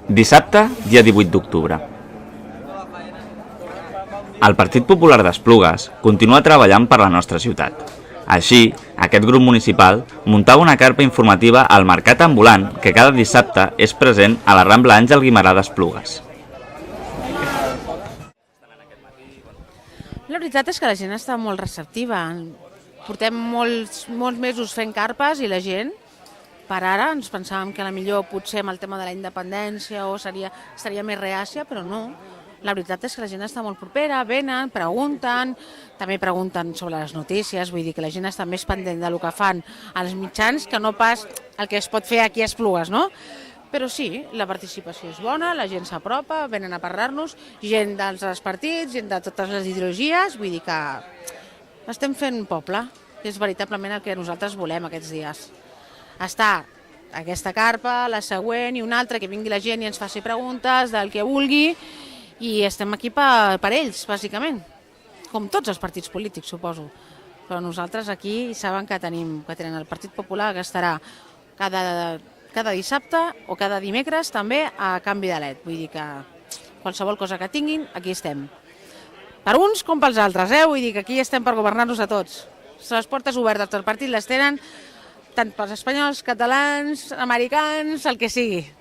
Dissabte, dia 18 d'octubre. El Partit Popular d'Esplugues continua treballant per la nostra ciutat. Així, aquest grup municipal muntava una carpa informativa al mercat ambulant que cada dissabte és present a la Rambla Àngel Guimerà d'Esplugues. La veritat és que la gent està molt receptiva. Portem molts mesos fent carpes i la gent, per ara, ens pensàvem que potser amb el tema de la independència o estaria més reàcia, però no. La veritat és que la gent està molt propera, venen, pregunten, també pregunten sobre les notícies, vull dir que la gent està més pendent del que fan als mitjans que no pas el que es pot fer aquí a Esplugues, no? Però sí, la participació és bona, la gent s'apropa, venen a parlar-nos, gent dels partits, gent de totes les ideologies, vull dir que estem fent poble, que és veritablement el que nosaltres volem aquests dies. Està aquesta carpa, la següent i una altra, que vingui la gent i ens faci preguntes del que vulgui, i estem aquí per ells, bàsicament, com tots els partits polítics, suposo. Però nosaltres aquí saben que tenen el Partit Popular, que estarà cada dissabte o cada dimecres també a canvi de led. Vull dir que qualsevol cosa que tinguin, aquí estem. Per uns com pels altres, vull dir que aquí estem per governar-nos a tots. Les portes obertes del partit les tenen tant pels espanyols, catalans, americans, el que sigui.